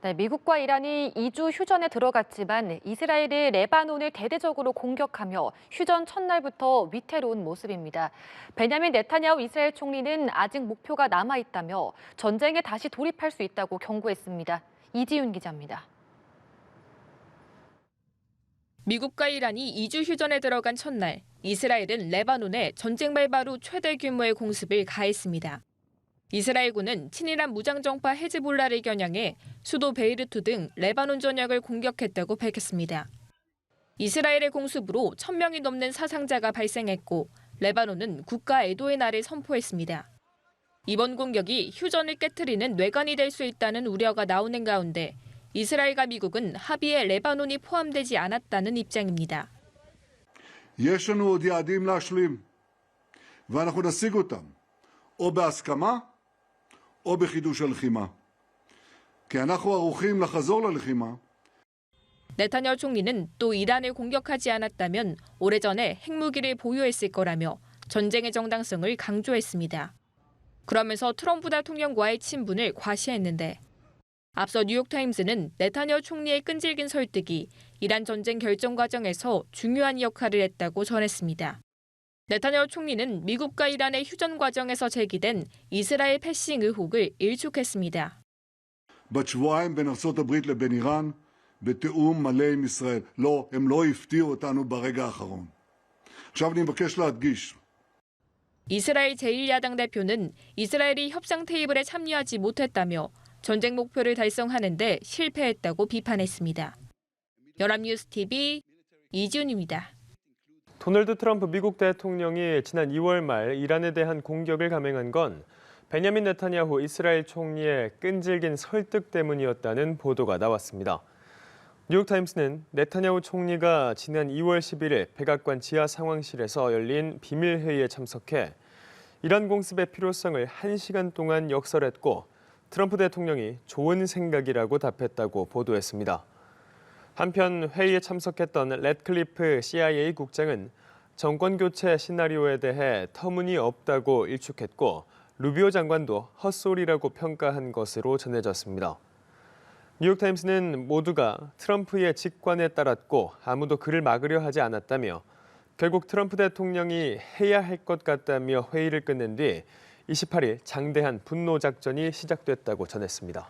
네, 미국과 이란이 2주 휴전에 들어갔지만 이스라엘이 레바논을 대대적으로 공격하며 휴전 첫날부터 위태로운 모습입니다. 베냐민 네타냐후 이스라엘 총리는 아직 목표가 남아있다며 전쟁에 다시 돌입할 수 있다고 경고했습니다. 이지윤 기자입니다. 미국과 이란이 2주 휴전에 들어간 첫날, 이스라엘은 레바논에 전쟁 발발 후 최대 규모의 공습을 가했습니다. 이스라엘군은 친이란 무장정파 헤즈볼라를 겨냥해 수도 베이루트 등 레바논 전역을 공격했다고 밝혔습니다. 이스라엘의 공습으로 1,000명이 넘는 사상자가 발생했고 레바논은 국가 애도의 날을 선포했습니다. 이번 공격이 휴전을 깨트리는 뇌관이 될 수 있다는 우려가 나오는 가운데 이스라엘과 미국은 합의에 레바논이 포함되지 않았다는 입장입니다. יש לנו עוד יעדים להשלים, ואנחנו נשיג אותם, או בהסכמה, או בחידוש הלחימה. כי אנחנו ערוכים לחזור ללחימה. 네타냐후 총리는 또 이란을 공격하지 않았다면 오래전에 핵무기를 보유했을 거라며 전쟁의 정당성을 강조했습니다. 그러면서 트럼프 대통령과의 친분을 과시했는데 앞서 뉴욕타임스는 네타냐후 총리의 끈질긴 설득이 이란 전쟁 결정 과정에서 중요한 역할을 했다고 전했습니다. 네타냐후 총리는 미국과 이란의 휴전 과정에서 제기된 이스라엘 패싱 의혹을 일축했습니다. בשבועיים בין ארצות הברית לבין איראן, בתיאום מלא עם ישראל. לא, הם לא הפתיעו אותנו ברגע האחרון. עכשיו אני מבקש להדגיש. 이스라엘 제1야당 대표는 이스라엘이 협상 테이블에 참여하지 못했다며 전쟁 목표를 달성하는 데 실패했다고 비판했습니다. 연합뉴스TV 이지훈입니다. 도널드 트럼프 미국 대통령이 지난 2월 말 이란에 대한 공격을 감행한 건 베냐민 네타냐후 이스라엘 총리의 끈질긴 설득 때문이었다는 보도가 나왔습니다. 뉴욕타임스는 네타냐후 총리가 지난 2월 11일 백악관 지하 상황실에서 열린 비밀회의에 참석해 이란 공습의 필요성을 1시간 동안 역설했고 트럼프 대통령이 좋은 생각이라고 답했다고 보도했습니다. 한편 회의에 참석했던 래드클리프 CIA 국장은 정권 교체 시나리오에 대해 터무니없다고 일축했고 루비오 장관도 헛소리라고 평가한 것으로 전해졌습니다. 뉴욕타임스는 모두가 트럼프의 직관에 따랐고 아무도 그를 막으려 하지 않았다며 결국 트럼프 대통령이 해야 할 것 같다며 회의를 끝낸 뒤 28일 장대한 분노 작전이 시작됐다고 전했습니다.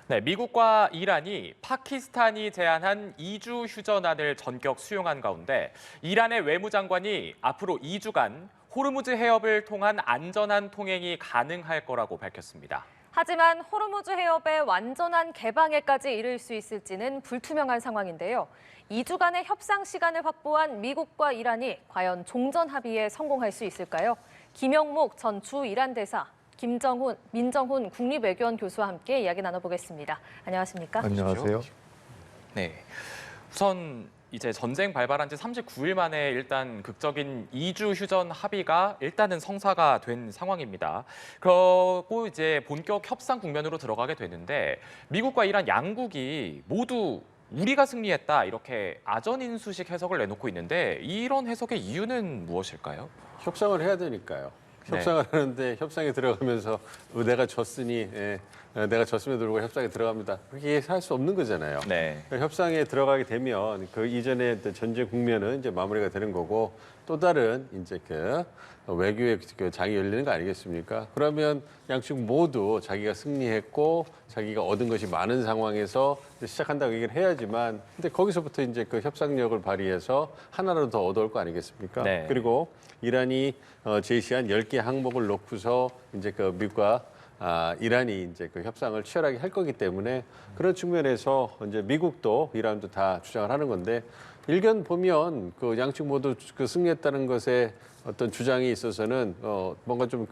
네, 미국과 이란이 파키스탄이 제안한 2주 휴전안을 전격 수용한 가운데 이란의 외무장관이 앞으로 2주간 호르무즈 해협을 통한 안전한 통행이 가능할 거라고 밝혔습니다. 하지만 호르무즈 해협의 완전한 개방에까지 이를 수 있을지는 불투명한 상황인데요. 2주간의 협상 시간을 확보한 미국과 이란이 과연 종전 합의에 성공할 수 있을까요? 김영목 전 주 이란 대사, 민정훈 국립외교원 교수와 함께 이야기 나눠보겠습니다. 안녕하십니까? 안녕하세요. 네, 우선 이제 전쟁 발발한 지 39일 만에 일단 극적인 2주 휴전 합의가 일단은 성사가 된 상황입니다. 그리고 이제 본격 협상 국면으로 들어가게 되는데 미국과 이란 양국이 모두 우리가 승리했다 이렇게 아전인수식 해석을 내놓고 있는데 이런 해석의 이유는 무엇일까요? 협상을 해야 되니까요. 협상을 하는데 협상에 들어가면서 내가 졌으니 내가 졌음에도 불구하고 협상에 들어갑니다. 그렇게 할 수 없는 거잖아요. 네. 그러니까 협상에 들어가게 되면 그 이전의 전쟁 국면은 이제 마무리가 되는 거고 또 다른 이제 그 외교의 그 장이 열리는 거 아니겠습니까? 그러면 양측 모두 자기가 승리했고 자기가 얻은 것이 많은 상황에서 시작한다고 얘기를 해야지만 근데 거기서부터 이제 그 협상력을 발휘해서 하나라도 더 얻어올 거 아니겠습니까? 네. 그리고 이란이 제시한 10개 항목을 놓고서 이제 그 미국과 이란이 이제 그 협상을 치열하게 할 거기 때문에 그런 측면에서 이제 미국도 이란도 다 주장을 하는 건데 일견 보면 그 양측 모두 그 승리했다는 것에 어떤 주장이 있어서는 뭔가 좀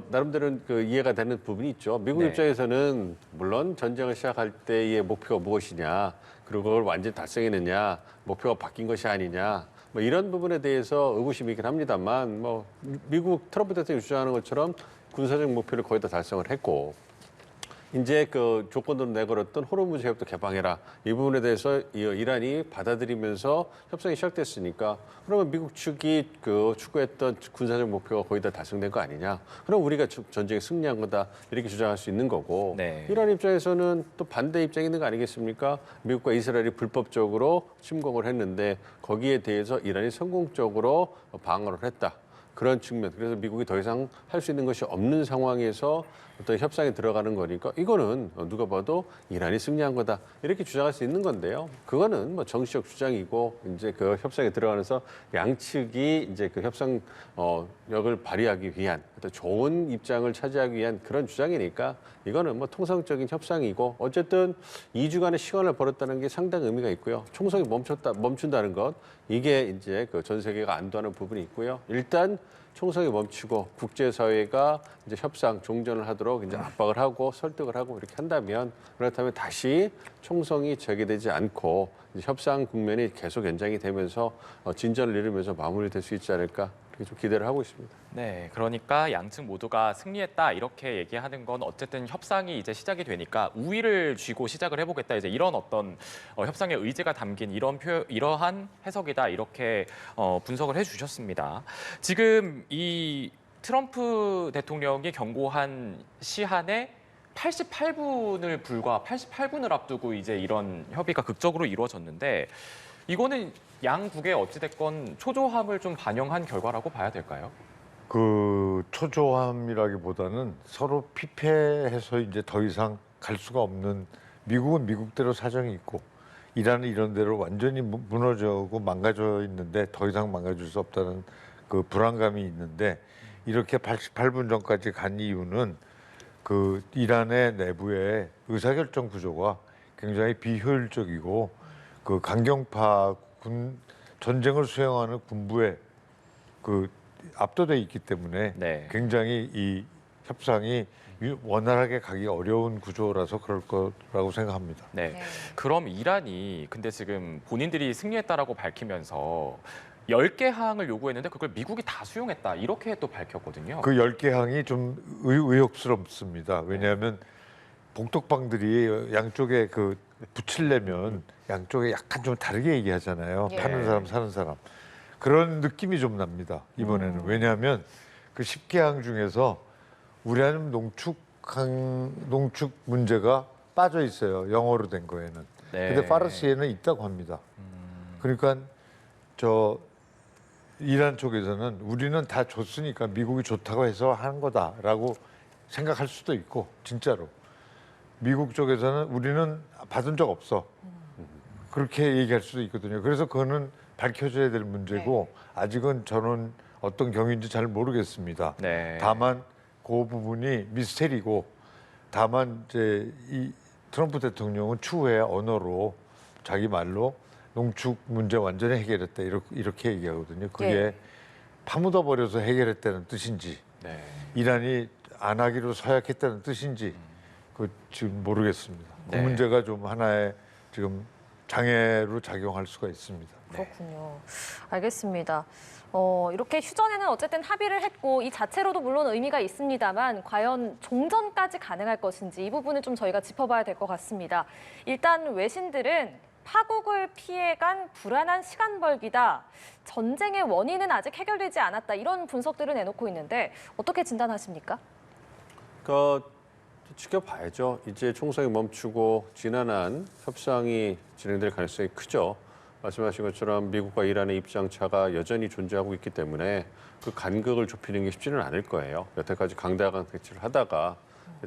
나름대로 그 이해가 되는 부분이 있죠. 미국 네. 입장에서는 물론 전쟁을 시작할 때의 목표가 무엇이냐, 그리고 그걸 완전히 달성했느냐, 목표가 바뀐 것이 아니냐. 뭐 이런 부분에 대해서 의구심이 있긴 합니다만 뭐 미국 트럼프 대통령이 주장하는 것처럼 군사적 목표를 거의 다 달성을 했고 이제 그 조건으로 내걸었던 호르무즈 해협도 개방해라. 이 부분에 대해서 이란이 받아들이면서 협상이 시작됐으니까 그러면 미국 측이 그 추구했던 군사적 목표가 거의 다 달성된 거 아니냐. 그럼 우리가 전쟁에 승리한 거다. 이렇게 주장할 수 있는 거고 네. 이란 입장에서는 또 반대 입장이 있는 거 아니겠습니까? 미국과 이스라엘이 불법적으로 침공을 했는데 거기에 대해서 이란이 성공적으로 방어를 했다. 그런 측면. 그래서 미국이 더 이상 할 수 있는 것이 없는 상황에서 어떤 협상에 들어가는 거니까 이거는 누가 봐도 이란이 승리한 거다. 이렇게 주장할 수 있는 건데요. 그거는 뭐 정치적 주장이고 이제 그 협상에 들어가면서 양측이 이제 그 협상력을 발휘하기 위한 어떤 좋은 입장을 차지하기 위한 그런 주장이니까 이거는 뭐 통상적인 협상이고 어쨌든 2주간의 시간을 벌였다는 게 상당히 의미가 있고요. 총성이 멈춘다는 것 이게 이제 그 전 세계가 안도하는 부분이 있고요. 일단 총성이 멈추고 국제사회가 이제 협상 종전을 하도록 이제 압박을 하고 설득을 하고 이렇게 한다면 그렇다면 다시 총성이 재개되지 않고 이제 협상 국면이 계속 연장이 되면서 진전을 이루면서 마무리될 수 있지 않을까 이렇게 좀 기대를 하고 있습니다. 네, 그러니까 양측 모두가 승리했다 이렇게 얘기하는 건 어쨌든 협상이 이제 시작이 되니까 우위를 쥐고 시작을 해보겠다 이제 이런 어떤 협상의 의지가 담긴 이러한 해석이다 이렇게 분석을 해주셨습니다. 지금 이 트럼프 대통령이 경고한 시한에 88분을 앞두고 이제 이런 협의가 극적으로 이루어졌는데 이거는 양국의 어찌됐건 초조함을 좀 반영한 결과라고 봐야 될까요? 그 초조함이라기보다는 서로 피폐해서 이제 더 이상 갈 수가 없는 미국은 미국대로 사정이 있고 이란은 이런 대로 완전히 무너져고 망가져 있는데 더 이상 망가질 수 없다는 그 불안감이 있는데 이렇게 88분 전까지 간 이유는 그 이란의 내부의 의사결정 구조가 굉장히 비효율적이고 그 강경파 전쟁을 수행하는 군부에 그 압도돼 있기 때문에 네. 굉장히 이 협상이 원활하게 가기 어려운 구조라서 그럴 거라고 생각합니다. 네. 네. 그럼 이란이 근데 지금 본인들이 승리했다라고 밝히면서 10개 항을 요구했는데 그걸 미국이 다 수용했다 이렇게 또 밝혔거든요. 그 10개 항이 좀 의혹스럽습니다. 왜냐하면 복덕방들이 양쪽에 그 붙이려면 양쪽에 약간 좀 다르게 얘기하잖아요. 예. 파는 사람 사는 사람. 그런 느낌이 좀 납니다. 이번에는. 왜냐하면 그 10개 항 중에서 우라늄 농축 문제가 빠져 있어요. 영어로 된 거에는. 네. 근데 파르시에는 있다고 합니다. 그러니까 저 이란 쪽에서는 우리는 다 줬으니까 미국이 좋다고 해서 하는 거다라고 생각할 수도 있고 진짜로 미국 쪽에서는 우리는 받은 적 없어 그렇게 얘기할 수도 있거든요. 그래서 그거는 밝혀져야 될 문제고 아직은 저는 어떤 경위인지 잘 모르겠습니다. 네. 다만 그 부분이 미스테리고 다만 이제 이 트럼프 대통령은 추후에 언어로 자기 말로 농축 문제 완전히 해결했다 이렇게 얘기하거든요. 그게 예. 파묻어 버려서 해결했다는 뜻인지 네. 이란이 안 하기로 서약했다는 뜻인지 그 지금 모르겠습니다. 그 네. 문제가 좀 하나의 지금 장애로 작용할 수가 있습니다. 그렇군요. 알겠습니다. 이렇게 휴전에는 어쨌든 합의를 했고 이 자체로도 물론 의미가 있습니다만 과연 종전까지 가능할 것인지 이 부분을 좀 저희가 짚어봐야 될 것 같습니다. 일단 외신들은 파국을 피해간 불안한 시간 벌기다. 전쟁의 원인은 아직 해결되지 않았다. 이런 분석들을 내놓고 있는데 어떻게 진단하십니까? 그 지켜봐야죠. 이제 총성이 멈추고 지난한 협상이 진행될 가능성이 크죠. 말씀하신 것처럼 미국과 이란의 입장차가 여전히 존재하고 있기 때문에 그 간극을 좁히는 게 쉽지는 않을 거예요. 여태까지 강대강 대치를 하다가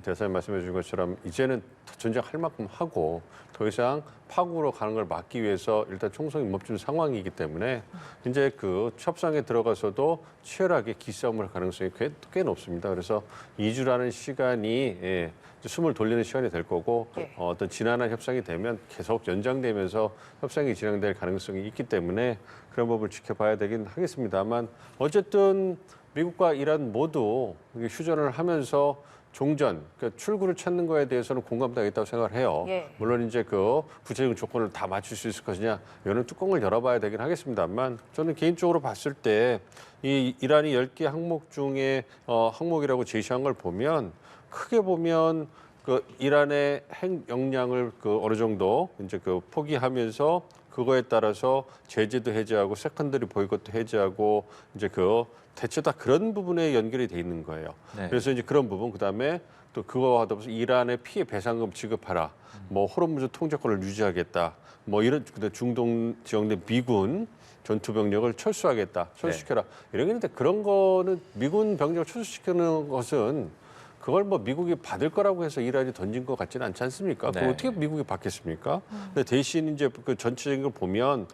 대사님 말씀해 주신 것처럼 이제는 전쟁할 만큼 하고 더 이상 파국으로 가는 걸 막기 위해서 일단 총성이 멈춘 상황이기 때문에 이제 그 협상에 들어가서도 치열하게 기싸움을 할 가능성이 꽤 높습니다. 그래서 2주라는 시간이 숨을 돌리는 시간이 될 거고 어떤 지난한 협상이 되면 계속 연장되면서 협상이 진행될 가능성이 있기 때문에 그런 부분을 지켜봐야 되긴 하겠습니다만 어쨌든 미국과 이란 모두 휴전을 하면서 종전, 그러니까 출구를 찾는 거에 대해서는 공감대가 있다고 생각을 해요. 예. 물론 이제 그 구체적인 조건을 다 맞출 수 있을 것이냐, 이거는 뚜껑을 열어봐야 되긴 하겠습니다만, 저는 개인적으로 봤을 때 이 이란이 10개 항목 중에 항목이라고 제시한 걸 보면 크게 보면 그 이란의 핵 역량을 그 어느 정도 이제 그 포기하면서 그거에 따라서 제재도 해제하고 세컨더리 보이콧도 해제하고 이제 그 대체 다 그런 부분에 연결이 돼 있는 거예요. 네. 그래서 이제 그런 부분 그다음에 또 그거와 더불어서 이란의 피해 배상금 지급하라. 뭐 호르무즈 통제권을 유지하겠다. 뭐 이런 중동 지역 내 미군 전투 병력을 철수하겠다. 철수시켜라. 이런 게 있는데 그런 거는 미군 병력을 철수시키는 것은 그걸 뭐 미국이 받을 거라고 해서 이란이 던진 것 같지는 않지 않습니까? 네. 그거 어떻게 미국이 받겠습니까? 근데 대신 이제 그 전체적인 걸 보면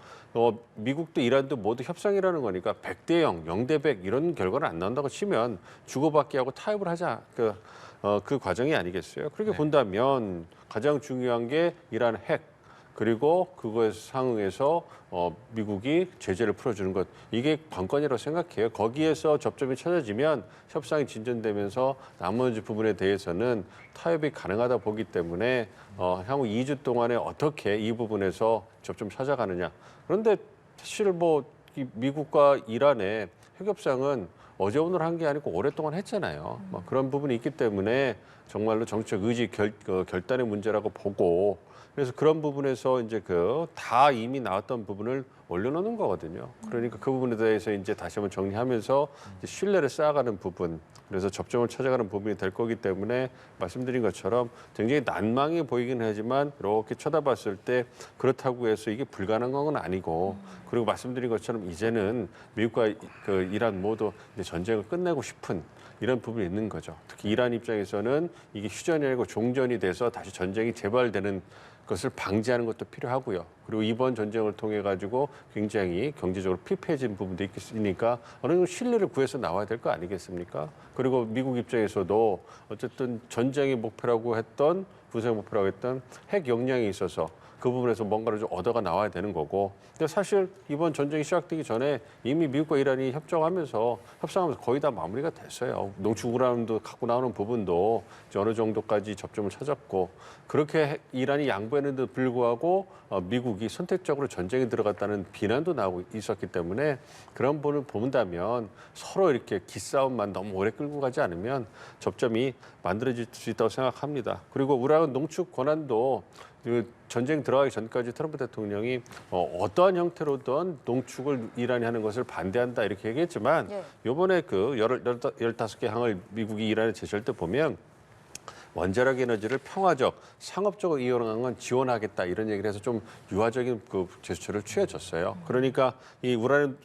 미국도 이란도 모두 협상이라는 거니까 100대 0, 0대 100 이런 결과는 안 나온다고 치면 주고받기 하고 타협을 하자. 그 과정이 아니겠어요? 그렇게 네. 본다면 가장 중요한 게 이란 핵 그리고 그거에 상응해서 미국이 제재를 풀어주는 것 이게 관건이라고 생각해요. 거기에서 접점이 찾아지면 협상이 진전되면서 나머지 부분에 대해서는 타협이 가능하다 보기 때문에 향후 2주 동안에 어떻게 이 부분에서 접점 찾아가느냐. 그런데 사실 뭐 이 미국과 이란의 핵 협상은 어제 오늘 한 게 아니고 오랫동안 했잖아요. 그런 부분이 있기 때문에 정말로 정치적 의지 결단의 문제라고 보고 그래서 그런 부분에서 이제 그 다 이미 나왔던 부분을 올려놓는 거거든요. 그러니까 그 부분에 대해서 이제 다시 한번 정리하면서 이제 신뢰를 쌓아가는 부분, 그래서 접점을 찾아가는 부분이 될 거기 때문에 말씀드린 것처럼 굉장히 난망해 보이긴 하지만 이렇게 쳐다봤을 때 그렇다고 해서 이게 불가능한 건 아니고 그리고 말씀드린 것처럼 이제는 미국과 그 이란 모두 이제 전쟁을 끝내고 싶은 이런 부분이 있는 거죠. 특히 이란 입장에서는 이게 휴전이 아니고 종전이 돼서 다시 전쟁이 재발되는 것을 방지하는 것도 필요하고요. 그리고 이번 전쟁을 통해 가지고 굉장히 경제적으로 피폐해진 부분도 있으니까 어느 정도 신뢰를 구해서 나와야 될 거 아니겠습니까? 그리고 미국 입장에서도 어쨌든 전쟁의 목표라고 했던 분쇄의 목표라고 했던 핵 역량이 있어서 그 부분에서 뭔가를 좀 얻어가 나와야 되는 거고. 근데 사실 이번 전쟁이 시작되기 전에 이미 미국과 이란이 협상하면서 거의 다 마무리가 됐어요. 농축 우라늄도 갖고 나오는 부분도 이제 어느 정도까지 접점을 찾았고 그렇게 이란이 양보했는데도 불구하고 미국이 선택적으로 전쟁에 들어갔다는 비난도 나오고 있었기 때문에 그런 부분을 본다면 서로 이렇게 기싸움만 너무 오래 끌고 가지 않으면 접점이 만들어질 수 있다고 생각합니다. 그리고 우라늄 농축 권한도 그 전쟁 들어가기 전까지 트럼프 대통령이 어떠한 형태로든 농축을 이란이 하는 것을 반대한다 이렇게 얘기했지만 이번에 그 15개 항을 미국이 이란에 제시할 때 보면 원자력 에너지를 평화적, 상업적으로 이용하는 건 지원하겠다 이런 얘기를 해서 좀 유화적인 그 제스처를 취해줬어요. 그러니까 이 우라늄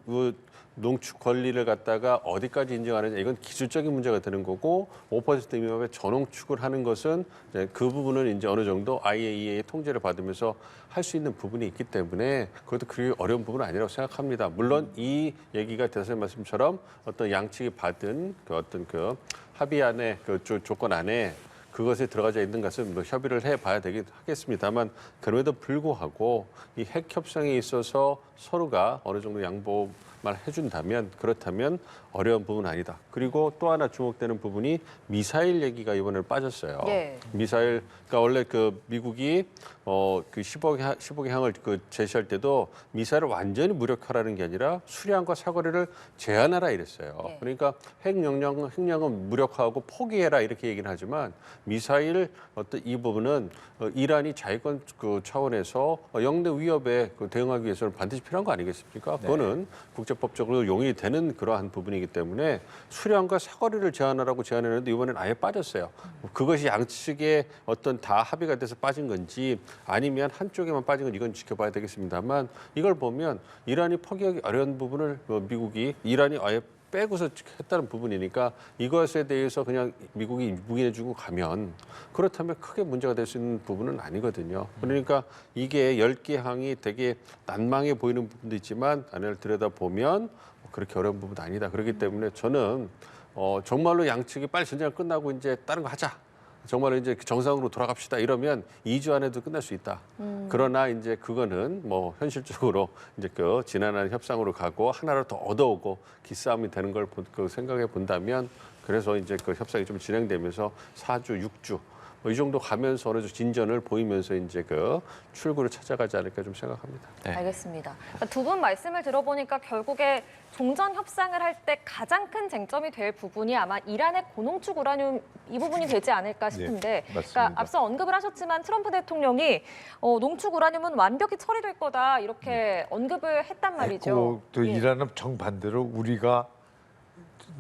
농축 권리를 갖다가 어디까지 인정하느냐 이건 기술적인 문제가 되는 거고 5% 미만의 전농축을 하는 것은 이제 그 부분은 이제 어느 정도 IAEA의 통제를 받으면서 할 수 있는 부분이 있기 때문에 그것도 그리 어려운 부분은 아니라고 생각합니다. 물론 이 얘기가 대선의 말씀처럼 어떤 양측이 받은 그 어떤 그 합의안에 그 조건 안에 그것에 들어가져 있는 것은 뭐 협의를 해봐야 되긴 하겠습니다만 그럼에도 불구하고 이 핵 협상에 있어서 서로가 어느 정도 양보만 해준다면 그렇다면 어려운 부분은 아니다. 그리고 또 하나 주목되는 부분이 미사일 얘기가 이번에 빠졌어요. 미사일 그러니까 원래 그 미국이 그 15개 항을 그 제시할 때도 미사일을 완전히 무력화라는 게 아니라 수량과 사거리를 제한하라 이랬어요. 그러니까 핵력은 무력화하고 포기해라 이렇게 얘기는 하지만 미사일 어떤 이 부분은 이란이 자위권 그 차원에서 영내 위협에 그 대응하기 위해서는 반드시 필요한 거 아니겠습니까? 그거는 국제법적으로 용인이 되는 그러한 부분이기 때문에 수량과 사거리를 제한하라고 제안했는데 이번엔 아예 빠졌어요. 그것이 양측의 어떤 다 합의가 돼서 빠진 건지 아니면 한쪽에만 빠진 건 이건 지켜봐야 되겠습니다만 이걸 보면 이란이 포기하기 어려운 부분을 미국이 이란이 아예 빼고서 했다는 부분이니까 이것에 대해서 그냥 미국이 묵인해주고 가면 그렇다면 크게 문제가 될 수 있는 부분은 아니거든요. 그러니까 이게 10개 항이 되게 난망해 보이는 부분도 있지만 안을 들여다보면 그렇게 어려운 부분도 아니다. 그렇기 때문에 저는 정말로 양측이 빨리 전쟁을 끝나고 이제 다른 거 하자. 정말 이제 정상으로 돌아갑시다 이러면 2주 안에도 끝날 수 있다. 그러나 이제 그거는 뭐 현실적으로 이제 그 지난한 협상으로 가고 하나를 더 얻어오고 기싸움이 되는 걸 생각해 본다면 그래서 이제 그 협상이 좀 진행되면서 4주, 6주 이 정도 가면서 어느 정도 진전을 보이면서 이제 그 출구를 찾아가지 않을까 좀 생각합니다. 네. 알겠습니다. 두 분 말씀을 들어보니까 결국에 종전 협상을 할 때 가장 큰 쟁점이 될 부분이 아마 이란의 고농축 우라늄 이 부분이 되지 않을까 싶은데, 맞습니다. 그러니까 앞서 언급을 하셨지만 트럼프 대통령이 농축 우라늄은 완벽히 처리될 거다 이렇게 언급을 했단 말이죠. 했고 또 예. 이란은 정반대로 우리가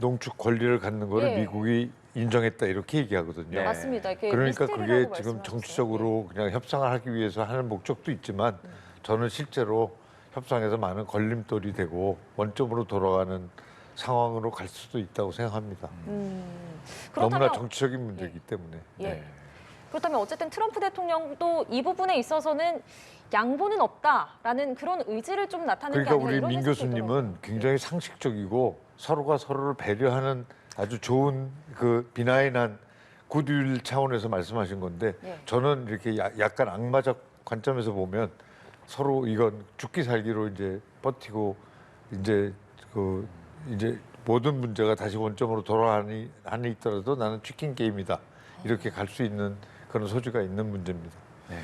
농축 권리를 갖는 거를 예. 미국이 인정했다 이렇게 얘기하거든요. 네. 맞습니다. 이게 그러니까 미스테리라고 그게 지금 말씀하셨어요. 정치적으로 그냥 협상을 하기 위해서 하는 목적도 있지만 저는 실제로 협상에서 많은 걸림돌이 되고 원점으로 돌아가는 상황으로 갈 수도 있다고 생각합니다. 너무나 그렇다면 정치적인 문제이기 때문에. 예. 네. 그렇다면 어쨌든 트럼프 대통령도 이 부분에 있어서는 양보는 없다라는 그런 의지를 좀 나타낸 그러니까 게 아니라 우리 이런 민 해석도 교수님은 있더라고요. 굉장히 상식적이고 서로가 서로를 배려하는 아주 좋은 그 비나인한 굿윌 차원에서 말씀하신 건데 예. 저는 이렇게 약간 악마적 관점에서 보면 서로 이건 죽기 살기로 이제 버티고 이제 이제 모든 문제가 다시 원점으로 돌아가니 있더라도 나는 치킨 게임이다 이렇게 갈 수 있는 그런 소지가 있는 문제입니다. 네.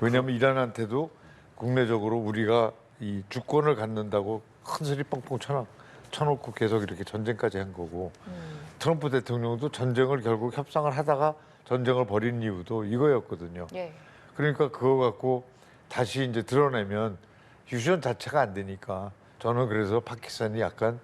왜냐하면 이란한테도 국내적으로 우리가 이 주권을 갖는다고 큰 소리 뻥뻥 쳐놓고 계속 이렇게 전쟁까지 한 거고 트럼프 대통령도 전쟁을 결국 협상을 하다가 전쟁을 벌인 이유도 이거였거든요. 예. 그러니까 그거 갖고 다시 이제 드러내면 휴전 자체가 안 되니까 저는 그래서 파키스탄이 약간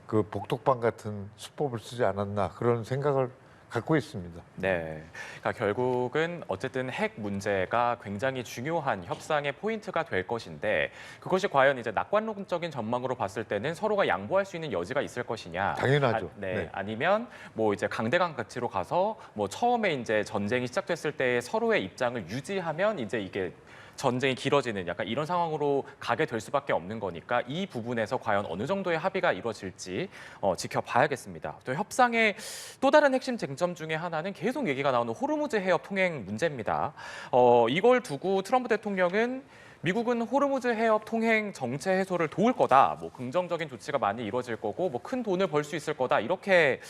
그 복독방 같은 수법을 쓰지 않았나 그런 생각을 갖고 있습니다. 네. 그러니까 결국은 어쨌든 핵 문제가 굉장히 중요한 협상의 포인트가 될 것인데 그것이 과연 이제 낙관론적인 전망으로 봤을 때는 서로가 양보할 수 있는 여지가 있을 것이냐. 당연하죠. 네. 네. 아니면 뭐 이제 강대강 가치로 가서 뭐 처음에 이제 전쟁이 시작됐을 때 서로의 입장을 유지하면 이제 이게 전쟁이 길어지는 약간 이런 상황으로 가게 될 수밖에 없는 거니까 이 부분에서 과연 어느 정도의 합의가 이루어질지 지켜봐야겠습니다. 또 협상의 또 다른 핵심 쟁점 중에 하나는 계속 얘기가 나오는 호르무즈 해협 통행 문제입니다. 이걸 두고 트럼프 대통령은 미국은 호르무즈 해협 통행 정체 해소를 도울 거다. 뭐 긍정적인 조치가 많이 이루어질 거고 뭐 큰 돈을 벌 수 있을 거다. 이렇게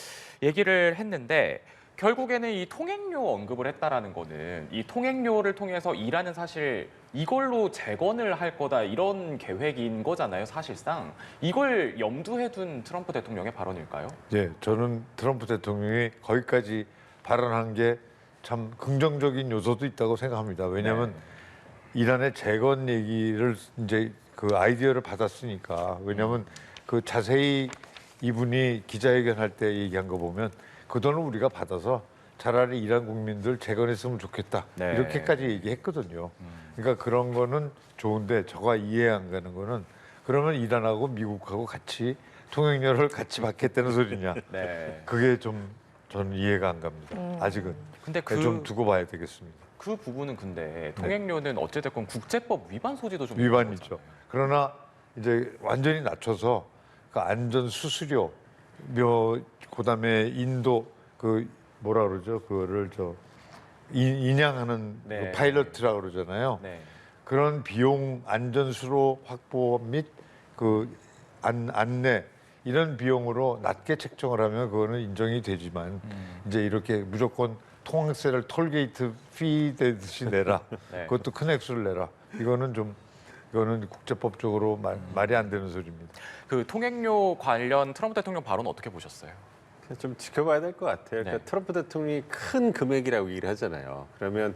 얘기를 했는데 결국에는 이 통행료 언급을 했다라는 거는 이 통행료를 통해서 이란은 사실 이걸로 재건을 할 거다 이런 계획인 거잖아요, 사실상. 이걸 염두에 둔 트럼프 대통령의 발언일까요? 예, 저는 트럼프 대통령이 거기까지 발언한 게 참 긍정적인 요소도 있다고 생각합니다. 왜냐하면 이란의 재건 얘기를 이제 그 아이디어를 받았으니까. 왜냐하면 그 자세히 이분이 기자회견할 때 얘기한 거 보면 그 돈을 우리가 받아서 차라리 이란 국민들 재건했으면 좋겠다. 네. 이렇게까지 얘기했거든요. 그러니까 그런 거는 좋은데 저가 이해 안 가는 거는 그러면 이란하고 미국하고 같이 통행료를 같이 받겠다는 소리냐. 네. 그게 좀 저는 이해가 안 갑니다. 아직은. 근데 좀 두고 봐야 되겠습니다. 그 부분은 근데 통행료는 어찌됐건 국제법 위반 소지도 좀 위반이죠. 있는 거잖아요. 그러나 이제 완전히 낮춰서 그 안전 수수료 그다음에 인도 그 뭐라 그러죠? 그거를 인양하는 네. 그 파일럿이라고 그러잖아요. 네. 그런 비용 안전수로 확보 및 그 안내 이런 비용으로 낮게 책정을 하면 그거는 인정이 되지만 이제 이렇게 무조건 통행세를 톨게이트 피 되듯이 내라. 네. 그것도 큰 액수를 내라. 이거는 국제법적으로 말이 안 되는 소리입니다. 그 통행료 관련 트럼프 대통령 발언 어떻게 보셨어요? 좀 지켜봐야 될 것 같아요. 그러니까 네. 트럼프 대통령이 큰 금액이라고 얘기를 하잖아요. 그러면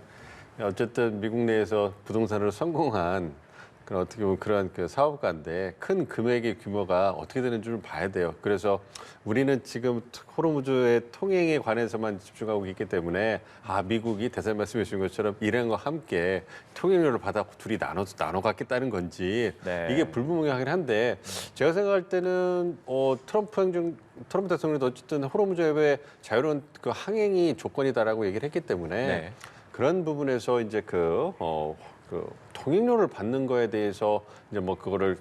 어쨌든 미국 내에서 부동산으로 성공한 그런 어떻게 보면 그런 그 사업가인데 큰 금액의 규모가 어떻게 되는지 좀 봐야 돼요. 그래서 우리는 지금 호르무즈의 통행에 관해서만 집중하고 있기 때문에 미국이 대사 말씀해 주신 것처럼 이란과 함께 통행료를 받아 둘이 나눠 갖겠다는 건지 네. 이게 불분명하긴 한데 제가 생각할 때는 트럼프 대통령도 어쨌든 호르무즈 해협의 자유로운 그 항행이 조건이다라고 얘기를 했기 때문에 네. 그런 부분에서 이제 그 통행료를 받는 거에 대해서 이제 뭐 그거를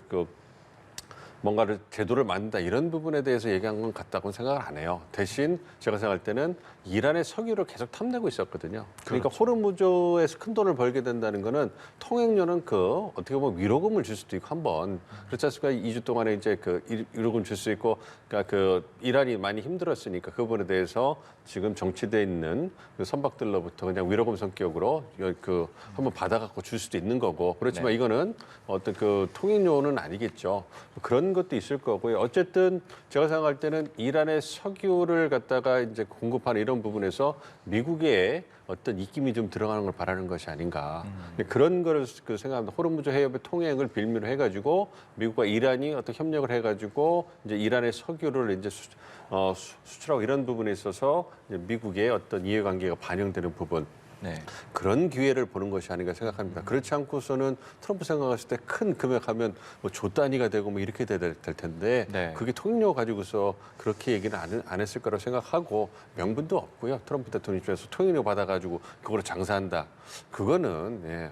뭔가를 제도를 만든다 이런 부분에 대해서 얘기한 건 같다고는 생각을 안 해요. 대신 제가 생각할 때는 이란의 석유를 계속 탐내고 있었거든요. 그러니까 호르무즈에서 큰 돈을 벌게 된다는 거는 통행료는 그 어떻게 보면 위로금을 줄 수도 있고 한번 그렇지 않습니까? 2주 동안에 이제 그 위로금 줄 수 있고 그러니까 그 이란이 많이 힘들었으니까 그 부분에 대해서 지금 정치돼 있는 그 선박들로부터 그냥 위로금 성격으로 그 한번 받아갖고 줄 수도 있는 거고 그렇지만 네. 이거는 어떤 그 통행료는 아니겠죠. 그런 것도 있을 거고요. 어쨌든 제가 생각할 때는 이란의 석유를 갖다가 이제 공급하는 이런 부분에서 미국의 어떤 입김이 좀 들어가는 걸 바라는 것이 아닌가. 그런 거를 그 생각합니다. 호르무즈 해협의 통행을 빌미로 해가지고 미국과 이란이 어떤 협력을 해가지고 이제 이란의 석유를 이제 수출하고 이런 부분에 있어서 이제 미국의 어떤 이해관계가 반영되는 부분. 네. 그런 기회를 보는 것이 아닌가 생각합니다. 그렇지 않고서는 트럼프 생각했을 때 큰 금액하면 뭐 조 단위가 되고 뭐 이렇게 될 텐데 네. 그게 통일료 가지고서 그렇게 얘기는 안 했을 거라고 생각하고 명분도 없고요. 트럼프 대통령 입장에서 통일료 받아가지고 그거로 장사한다. 그거는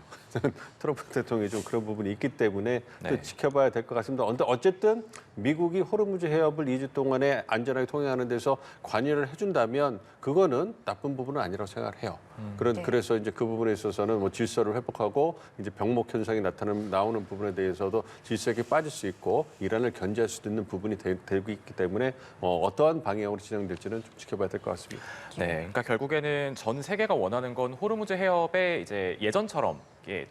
트럼프 대통령이 좀 그런 부분이 있기 때문에 또 네. 지켜봐야 될 것 같습니다. 어쨌든 미국이 호르무즈 해협을 2주 동안에 안전하게 통행하는 데서 관여를 해준다면 그거는 나쁜 부분은 아니라고 생각을 해요. 그래서 이제 그 부분에 있어서는 뭐 질서를 회복하고 이제 병목 현상이 나오는 부분에 대해서도 질서에 빠질 수 있고 이란을 견제할 수도 있는 부분이 되고 있기 때문에 어떠한 방향으로 진행될지는 좀 지켜봐야 될 것 같습니다. 네, 그러니까 결국에는 전 세계가 원하는 건 호르무즈 해협에 이제 예전처럼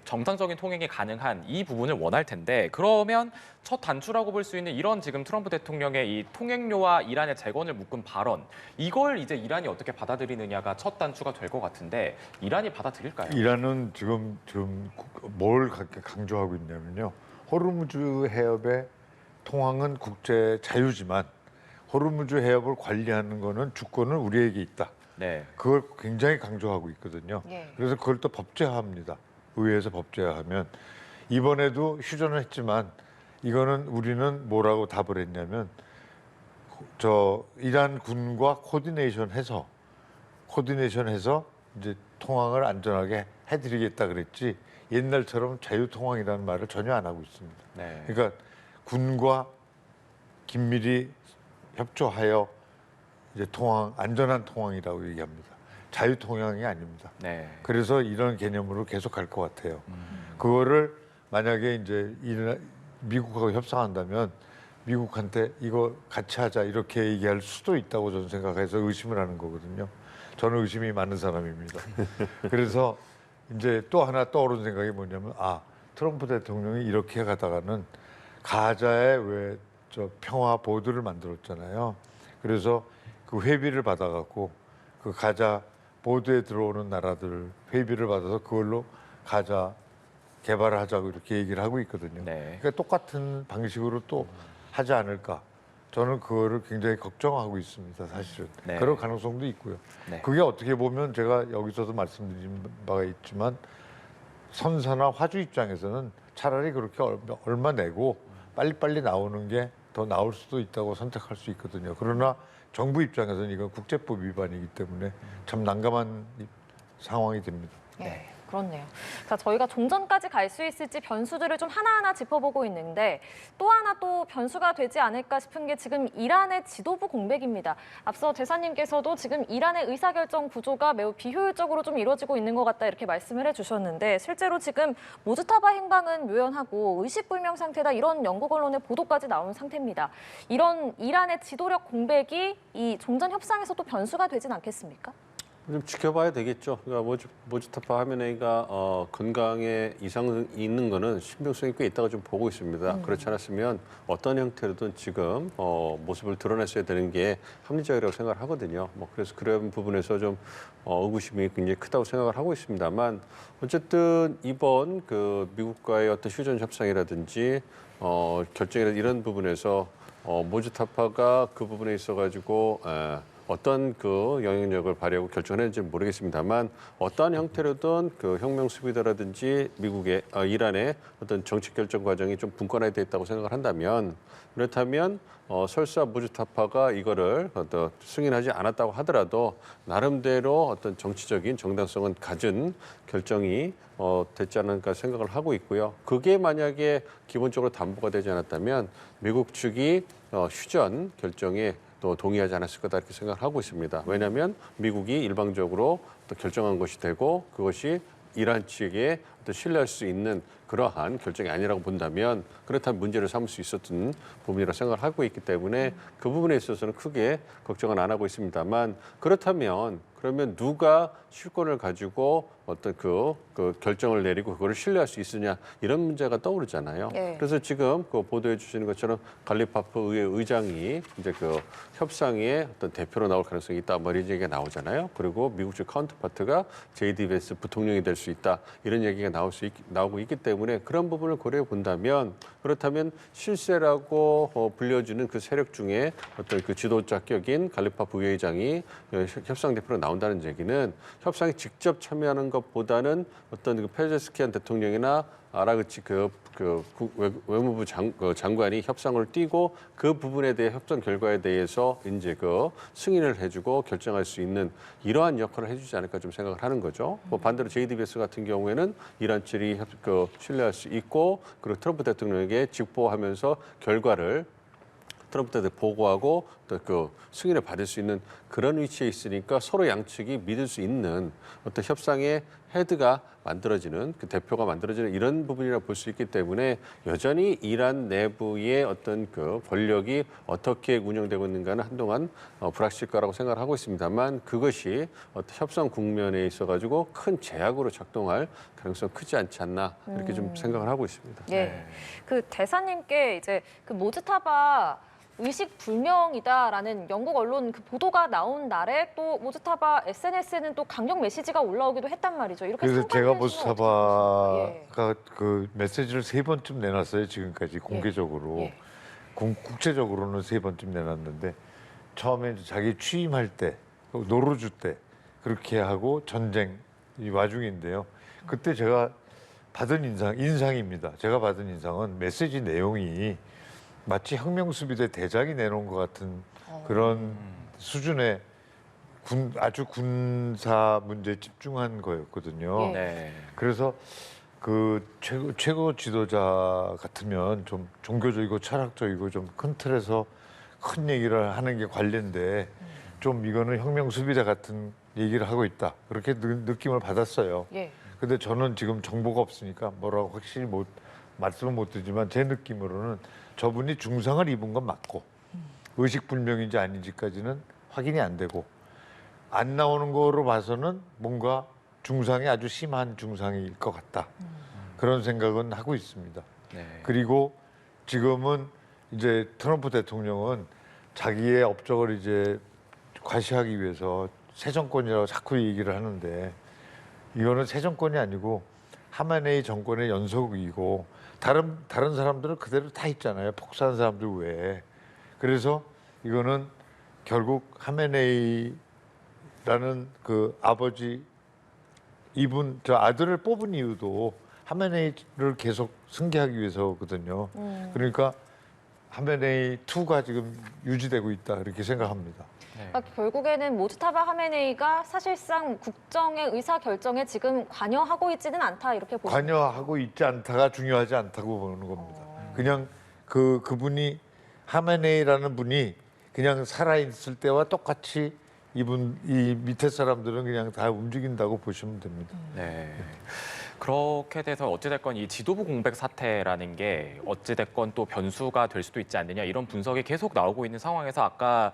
정상적인 통행이 가능한 이 부분을 원할 텐데 그러면 첫 단추라고 볼 수 있는 이런 지금 트럼프 대통령의 이 통행료와 이란의 재건을 묶은 발언 이걸 이제 이란이 어떻게 받아들이느냐가 첫 단추가 될 것 같은데 이란이 받아들일까요? 이란은 지금 뭘 강조하고 있냐면요. 호르무즈 해협의 통항은 국제 자유지만 호르무즈 해협을 관리하는 거는 주권은 우리에게 있다. 네. 그걸 굉장히 강조하고 있거든요. 예. 그래서 그걸 또 법제화합니다. 의회에서 법제화하면 이번에도 휴전을 했지만 이거는 우리는 뭐라고 답을 했냐면 이란 군과 코디네이션해서 이제 통항을 안전하게 해드리겠다 그랬지 옛날처럼 자유통항이라는 말을 전혀 안 하고 있습니다. 네. 그러니까 군과 긴밀히 협조하여 이제 안전한 통항이라고 얘기합니다. 자유통항이 아닙니다. 네. 그래서 이런 개념으로 계속 갈 것 같아요. 그거를 만약에 이제 미국하고 협상한다면 미국한테 이거 같이 하자 이렇게 얘기할 수도 있다고 저는 생각해서 의심을 하는 거거든요. 저는 의심이 많은 사람입니다. 그래서 이제 또 하나 떠오른 생각이 뭐냐면 트럼프 대통령이 이렇게 가다가는 가자에 왜 평화 보드를 만들었잖아요. 그래서 그 회비를 받아갖고 그 가자 보드에 들어오는 나라들 회비를 받아서 그걸로 가자 개발을 하자고 이렇게 얘기를 하고 있거든요. 네. 그러니까 똑같은 방식으로 또 하지 않을까. 저는 그거를 굉장히 걱정하고 있습니다. 사실은 네. 그럴 가능성도 있고요. 네. 그게 어떻게 보면 제가 여기서도 말씀드린 바가 있지만 선사나 화주 입장에서는 차라리 그렇게 얼마 내고 빨리빨리 나오는 게 더 나올 수도 있다고 선택할 수 있거든요. 그러나 정부 입장에서는 이건 국제법 위반이기 때문에 참 난감한 상황이 됩니다. 네, 그렇네요. 자, 저희가 종전까지 갈 수 있을지 변수들을 좀 하나하나 짚어보고 있는데 또 하나 또 변수가 되지 않을까 싶은 게 지금 이란의 지도부 공백입니다. 앞서 대사님께서도 지금 이란의 의사결정 구조가 매우 비효율적으로 좀 이루어지고 있는 것 같다 이렇게 말씀을 해주셨는데 실제로 지금 모즈타바 행방은 묘연하고 의식불명 상태다 이런 영국 언론의 보도까지 나온 상태입니다. 이런 이란의 지도력 공백이 이 종전 협상에서 또 변수가 되진 않겠습니까? 좀 지켜봐야 되겠죠. 그러니까 모즈타파 하면 애가 건강에 이상이 있는 거는 신빙성이 꽤 있다고 좀 보고 있습니다. 그렇지 않았으면 어떤 형태로든 지금 모습을 드러냈어야 되는 게 합리적이라고 생각을 하거든요. 그래서 그런 부분에서 좀 의구심이 굉장히 크다고 생각을 하고 있습니다만 어쨌든 이번 그 미국과의 어떤 휴전 협상이라든지 결정이라든지 이런 부분에서 모즈타파가 그 부분에 있어가지고 어떤 그 영향력을 발휘하고 결정했는지 모르겠습니다만 어떠한 형태로든 그 혁명 수비대라든지 미국의 이란의 어떤 정치 결정 과정이 좀 분권화되어 있다고 생각을 한다면 그렇다면 설사 무주타파가 이거를 어떤 승인하지 않았다고 하더라도 나름대로 어떤 정치적인 정당성은 가진 결정이 됐지 않을까 생각을 하고 있고요. 그게 만약에 기본적으로 담보가 되지 않았다면 미국 측이 휴전 결정에 또 동의하지 않았을 거다 이렇게 생각을 하고 있습니다. 왜냐하면 미국이 일방적으로 또 결정한 것이 되고 그것이 이란 측에 어떤 신뢰할 수 있는 그러한 결정이 아니라고 본다면 그렇다면 문제를 삼을 수 있었던 부분이라고 생각을 하고 있기 때문에 그 부분에 있어서는 크게 걱정은 안 하고 있습니다만 그렇다면 그러면 누가 실권을 가지고 어떤 그 결정을 내리고 그거를 신뢰할 수 있으냐 이런 문제가 떠오르잖아요. 예. 그래서 지금 그 보도해 주시는 것처럼 갈리파프 의회 의장이 이제 그 협상의 어떤 대표로 나올 가능성이 있다 뭐 이런 얘기가 나오잖아요. 그리고 미국 측 카운터파트가 제이디 벤스 부통령이 될 수 있다 이런 얘기가 나오고 있기 때문에 그런 부분을 고려해 본다면 그렇다면 실세라고 불려지는 그 세력 중에 어떤 그 지도자격인 갈리파프 의회장이 협상 대표로 나온다는 얘기는 협상에 직접 참여하는 것보다는 어떤 그 페제스키안 대통령이나 아라그치 외무부 장관이 협상을 띄고 그 부분에 대해 협상 결과에 대해서 이제 그 승인을 해주고 결정할 수 있는 이러한 역할을 해주지 않을까 좀 생각을 하는 거죠. 뭐 반대로 JDBS 같은 경우에는 이란 측이 신뢰할 수 있고 그리고 트럼프 대통령에게 직보하면서 결과를 트럼프 대통령에 보고하고 또 그 승인을 받을 수 있는 그런 위치에 있으니까 서로 양측이 믿을 수 있는 어떤 협상의 헤드가 만들어지는 그 대표가 만들어지는 이런 부분이라 볼 수 있기 때문에 여전히 이란 내부의 어떤 그 권력이 어떻게 운영되고 있는가는 한동안 불확실할 거라고 생각을 하고 있습니다만 그것이 어떤 협상 국면에 있어 가지고 큰 제약으로 작동할 가능성 크지 않지 않나 이렇게 좀 생각을 하고 있습니다. 예. 그 대사님께 이제 그 모즈타바 의식 불명이다라는 영국 언론 그 보도가 나온 날에 또 모즈타바 SNS에는 또 강력 메시지가 올라오기도 했단 말이죠. 이렇게 그래서 제가 상관되는 건 어떻게 보십니까? 모스타바가 그 메시지를 3번쯤 내놨어요. 지금까지 공개적으로. 예. 국제적으로는 3번쯤 내놨는데 처음에 이제 자기 취임할 때, 노르주 때 그렇게 하고 전쟁 이 와중인데요. 그때 제가 받은 인상입니다. 제가 받은 인상은 메시지 내용이 마치 혁명수비대 대장이 내놓은 것 같은 그런 수준의 아주 군사 문제에 집중한 거였거든요. 예. 네. 그래서 그 최고 지도자 같으면 좀 종교적이고 철학적이고 좀 큰 틀에서 큰 얘기를 하는 게 관련돼 좀 이거는 혁명수비대 같은 얘기를 하고 있다. 그렇게 느낌을 받았어요. 예. 근데 저는 지금 정보가 없으니까 뭐라고 확실히 말씀을 못 드리지만 제 느낌으로는 저분이 중상을 입은 건 맞고 의식불명인지 아닌지까지는 확인이 안 되고 안 나오는 거로 봐서는 뭔가 중상이 아주 심한 중상일 것 같다. 그런 생각은 하고 있습니다. 네. 그리고 지금은 이제 트럼프 대통령은 자기의 업적을 이제 과시하기 위해서 새 정권이라고 자꾸 얘기를 하는데 이거는 새 정권이 아니고 하메네이 정권의 연속이고 다른 사람들은 그대로 다 있잖아요. 복사한 사람들 외에. 그래서 이거는 결국 하메네이라는 그 아버지 저 아들을 뽑은 이유도 하메네이를 계속 승계하기 위해서거든요. 그러니까 하메네이 2가 지금 유지되고 있다 이렇게 생각합니다. 그러니까 결국에는 모즈타바 하메네이가 사실상 국정의 의사 결정에 지금 관여하고 있지는 않다 이렇게 보시면 관여하고 있지 않다가 중요하지 않다고 보는 겁니다. 그냥 그분이 하메네이라는 분이 그냥 살아 있을 때와 똑같이 이 밑에 사람들은 그냥 다 움직인다고 보시면 됩니다. 네. 그렇게 돼서 어찌됐건 이 지도부 공백 사태라는 게 어찌됐건 또 변수가 될 수도 있지 않느냐 이런 분석이 계속 나오고 있는 상황에서 아까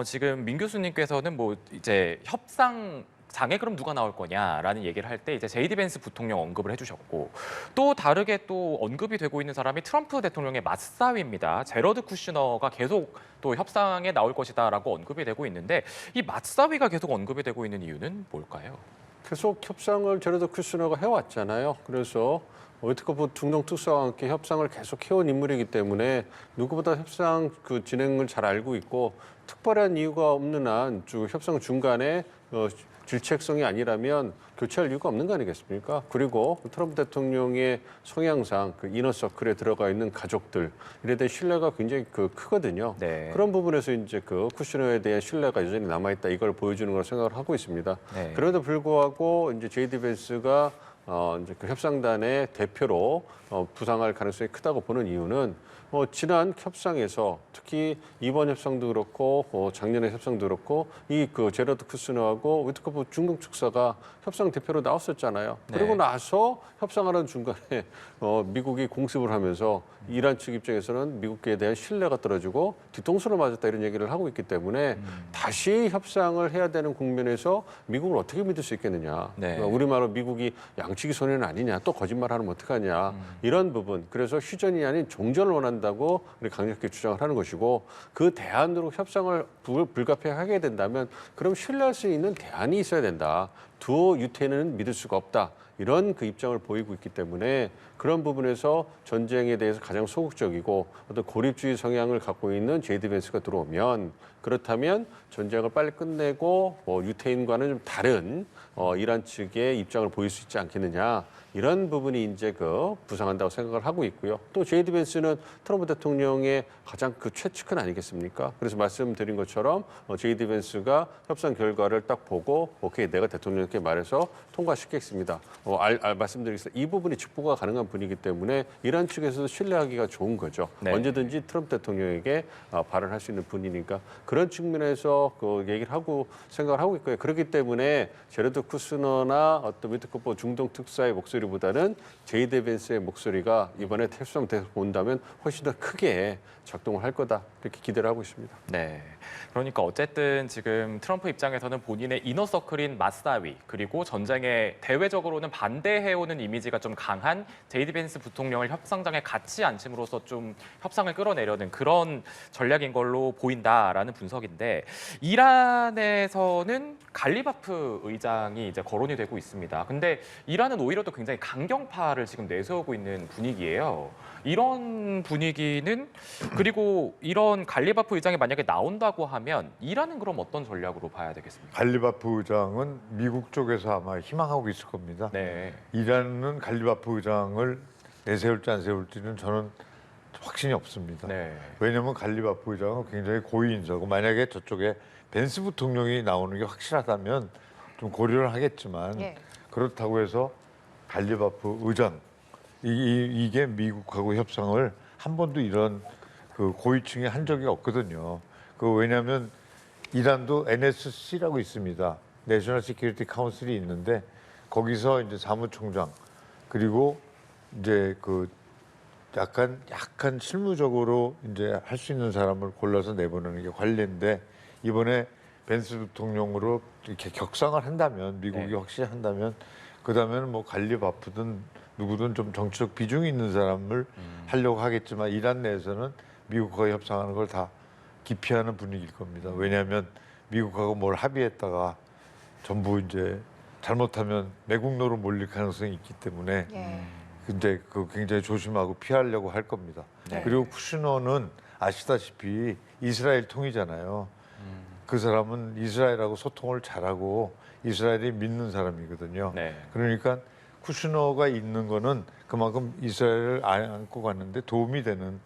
지금 민 교수님께서는 뭐 이제 협상 장에 그럼 누가 나올 거냐라는 얘기를 할 때 이제 제이디 벤스 부통령 언급을 해주셨고 또 다르게 또 언급이 되고 있는 사람이 트럼프 대통령의 맞사위입니다. 제러드 쿠슈너가 계속 또 협상에 나올 것이다라고 언급이 되고 있는데 이 맞사위가 계속 언급이 되고 있는 이유는 뭘까요? 계속 협상을 제로드 쿠슈너가 해왔잖아요. 그래서 위트코프 중동 특사와 함께 협상을 계속 해온 인물이기 때문에 누구보다 협상 그 진행을 잘 알고 있고 특별한 이유가 없는 한 협상 중간에 질책성이 아니라면 교체할 이유가 없는 거 아니겠습니까? 그리고 트럼프 대통령의 성향상 그 이너서클에 들어가 있는 가족들 이에 대한 신뢰가 굉장히 크거든요. 네. 그런 부분에서 이제 쿠슈너에 대한 신뢰가 여전히 남아있다 이걸 보여주는 걸 생각을 하고 있습니다. 네. 그럼에도 불구하고 이제 제이디 벤스가 이제 그 협상단의 대표로 부상할 가능성이 크다고 보는 이유는 지난 협상에서 특히 이번 협상도 그렇고 작년의 협상도 그렇고 이 그 제러드 쿠스너하고 위트코프 중동 축사가 협상 대표로 나왔었잖아요. 네. 그리고 나서 협상하는 중간에 미국이 공습을 하면서 이란 측 입장에서는 미국에 대한 신뢰가 떨어지고 뒤통수를 맞았다 이런 얘기를 하고 있기 때문에 다시 협상을 해야 되는 국면에서 미국을 어떻게 믿을 수 있겠느냐. 네. 우리말로 미국이 양치기 소년 아니냐. 또 거짓말하면 어떡하냐. 이런 부분. 그래서 휴전이 아닌 종전을 원한다고 강력하게 주장을 하는 것이고 그 대안으로 협상을 불가피하게 된다면 그럼 신뢰할 수 있는 대안이 있어야 된다. 두 유태는 믿을 수가 없다. 이런 그 입장을 보이고 있기 때문에 그런 부분에서 전쟁에 대해서 가장 소극적이고 어떤 고립주의 성향을 갖고 있는 제이디 벤스가 들어오면 그렇다면 전쟁을 빨리 끝내고 유태인과는 좀 다른 이란 측의 입장을 보일 수 있지 않겠느냐. 이런 부분이 이제 부상한다고 생각을 하고 있고요. 또 제이디 벤스는 트럼프 대통령의 가장 최측근 아니겠습니까? 그래서 말씀드린 것처럼 제이디 벤스가 협상 결과를 딱 보고 오케이 내가 대통령께 말해서 통과시키겠습니다. 말씀드리겠습니다. 이 부분이 직보가 가능한 분이기 때문에 이란 측에서도 신뢰하기가 좋은 거죠. 네. 언제든지 트럼프 대통령에게 발언할 수 있는 분이니까 그런 측면에서 얘기를 하고 생각을 하고 있고요. 그렇기 때문에 제러드 쿠스너나 어떤 위트코프 중동 특사의 목소리보다는 제이디 벤스의 목소리가 이번에 협상돼서 본다면 훨씬 더 크게 작동을 할 거다 이렇게 기대를 하고 있습니다. 네. 그러니까 어쨌든 지금 트럼프 입장에서는 본인의 이너서클인 마사위 그리고 전쟁에 대외적으로는 반대해오는 이미지가 좀 강한 제이디 벤스 부통령을 협상장에 같이 앉힘으로써 좀 협상을 끌어내려는 그런 전략인 걸로 보인다라는 분석인데 이란에서는 갈리바프 의장이 이제 거론이 되고 있습니다. 근데 이란은 오히려 또 굉장히 강경파를 지금 내세우고 있는 분위기예요. 이런 분위기는 그리고 이런 갈리바프 의장이 만약에 나온다고 하면 이란은 그럼 어떤 전략으로 봐야 되겠습니까? 갈리바프 의장은 미국 쪽에서 아마 희망하고 있을 겁니다. 네. 이란은 갈리바프 의장을 내세울지 안 세울지는 저는 확신이 없습니다. 네. 왜냐하면 갈리바프 의장은 굉장히 고위 인사고 만약에 저쪽에 벤스 부통령이 나오는 게 확실하다면 좀 고려를 하겠지만 예. 그렇다고 해서 갈리바프 의장 이게 미국하고 협상을 한 번도 이런 그 고위층이 한 적이 없거든요. 왜냐하면 이란도 NSC라고 있습니다. 내셔널 시큐리티 카운슬이 있는데 거기서 이제 사무총장 그리고 이제 약간 실무적으로 이제 할 수 있는 사람을 골라서 내보내는 게 관례인데 이번에 벤스 대통령으로 이렇게 격상을 한다면 미국이 네. 확실히 한다면 그다음에는 뭐 갈리바프든 누구든 좀 정치적 비중이 있는 사람을 하려고 하겠지만 이란 내에서는 미국과 협상하는 걸 다 기피하는 분위기일 겁니다. 왜냐하면 미국하고 뭘 합의했다가 전부 이제 잘못하면 매국노로 몰릴 가능성이 있기 때문에 예. 근데 굉장히 조심하고 피하려고 할 겁니다. 네. 그리고 쿠슈너는 아시다시피 이스라엘 통이잖아요. 그 사람은 이스라엘하고 소통을 잘하고 이스라엘이 믿는 사람이거든요. 네. 그러니까 쿠슈너가 있는 거는 그만큼 이스라엘을 안고 갔는데 도움이 되는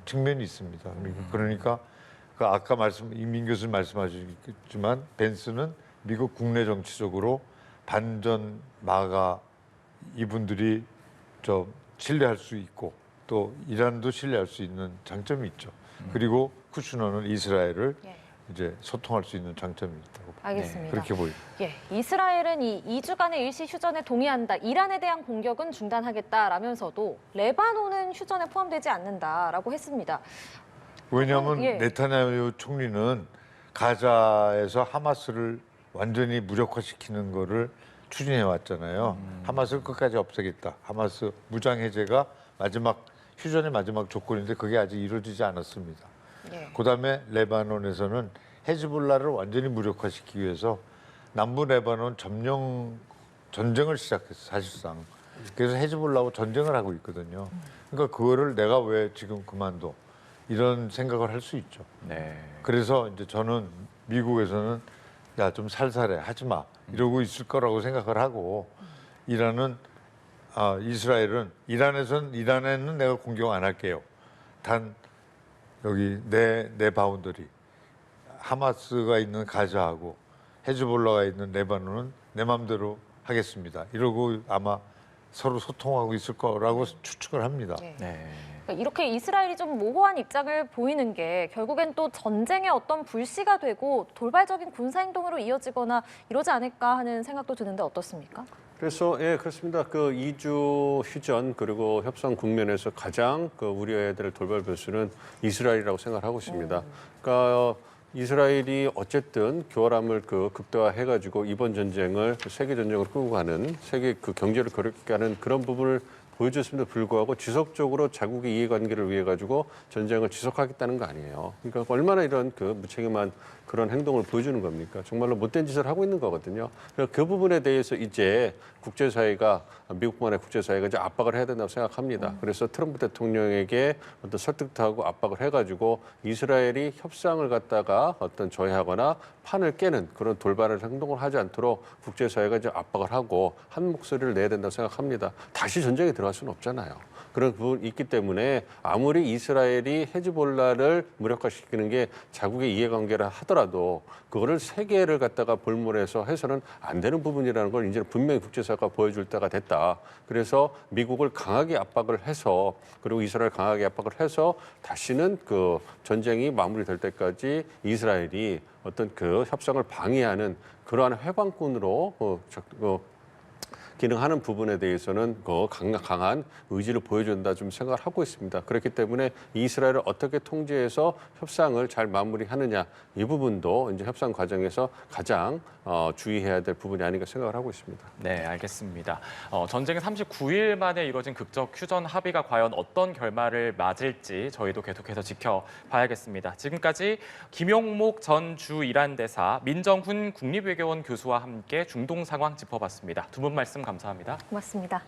측면이 있습니다. 그러니까 아까 이민 교수님 말씀하셨지만 벤스는 미국 국내 정치적으로 반전 마가 이분들이 신뢰할 수 있고 또 이란도 신뢰할 수 있는 장점이 있죠. 그리고 쿠슈너는 이스라엘을 예. 이제 소통할 수 있는 장점이 있다고 알겠습니다. 그렇게 보입니다. 예, 이스라엘은 이 2주간의 일시 휴전에 동의한다. 이란에 대한 공격은 중단하겠다라면서도 레바논은 휴전에 포함되지 않는다라고 했습니다. 왜냐하면 예. 네타냐후 총리는 가자에서 하마스를 완전히 무력화시키는 거를 추진해 왔잖아요. 하마스를 끝까지 없애겠다. 하마스 무장 해제가 휴전의 마지막 조건인데 그게 아직 이루어지지 않았습니다. 예. 그다음에 레바논에서는 헤즈볼라를 완전히 무력화시키기 위해서 남부 레바논 점령 전쟁을 시작했어 사실상. 그래서 헤즈볼라하고 전쟁을 하고 있거든요. 그러니까 그거를 내가 왜 지금 그만둬 이런 생각을 할 수 있죠. 네. 그래서 이제 저는 미국에서는 야 좀 살살해 하지 마 이러고 있을 거라고 생각을 하고 이란에는 내가 공격 안 할게요. 단 여기 내 바운더리 하마스가 있는 가자하고 헤즈볼라가 있는 레바논은 내 마음대로 하겠습니다. 이러고 아마 서로 소통하고 있을 거라고 추측을 합니다. 네. 네. 그러니까 이렇게 이스라엘이 좀 모호한 입장을 보이는 게 결국엔 또 전쟁의 어떤 불씨가 되고 돌발적인 군사 행동으로 이어지거나 이러지 않을까 하는 생각도 드는데 어떻습니까? 그래서 예 그렇습니다. 그 2주 휴전 그리고 협상 국면에서 가장 그 우려해야 될 돌발 변수는 이스라엘이라고 생각하고 있습니다. 그러니까 이스라엘이 어쨌든 교활함을 그 극대화해가지고 이번 전쟁을 세계 전쟁으로 끌고 가는 세계 그 경제를 그렇게 하는 그런 부분을 보여줬음에도 불구하고 지속적으로 자국의 이해관계를 위해 가지고 전쟁을 지속하겠다는 거 아니에요. 그러니까 얼마나 이런 그 무책임한 그런 행동을 보여주는 겁니까? 정말로 못된 짓을 하고 있는 거거든요. 그래서 그 부분에 대해서 이제 국제사회가 미국만의 국제사회가 이제 압박을 해야 된다고 생각합니다. 그래서 트럼프 대통령에게 어떤 설득도 하고 압박을 해가지고 이스라엘이 협상을 갖다가 어떤 저해하거나 판을 깨는 그런 돌발 행동을 하지 않도록 국제사회가 이제 압박을 하고 한 목소리를 내야 된다고 생각합니다. 다시 전쟁에 들어갈 수는 없잖아요. 그런 부분이 있기 때문에 아무리 이스라엘이 헤즈볼라를 무력화시키는 게 자국의 이해관계라 하더라도 그거를 세계를 갖다가 볼모해서 해서는 안 되는 부분이라는 걸 이제 분명히 국제사회가 보여줄 때가 됐다. 그래서 미국을 강하게 압박을 해서 그리고 이스라엘 강하게 압박을 해서 다시는 그 전쟁이 마무리될 때까지 이스라엘이 어떤 그 협상을 방해하는 그러한 해방꾼으로 기능하는 부분에 대해서는 강한 의지를 보여준다 좀 생각을 하고 있습니다. 그렇기 때문에 이스라엘을 어떻게 통제해서 협상을 잘 마무리하느냐 이 부분도 이제 협상 과정에서 가장 주의해야 될 부분이 아닌가 생각을 하고 있습니다. 네, 알겠습니다. 전쟁 39일 만에 이루어진 극적 휴전 합의가 과연 어떤 결말을 맞을지 저희도 계속해서 지켜봐야겠습니다. 지금까지 김용목 전 주 이란 대사, 민정훈 국립외교원 교수와 함께 중동 상황 짚어봤습니다. 두 분 말씀 감사합니다. 고맙습니다.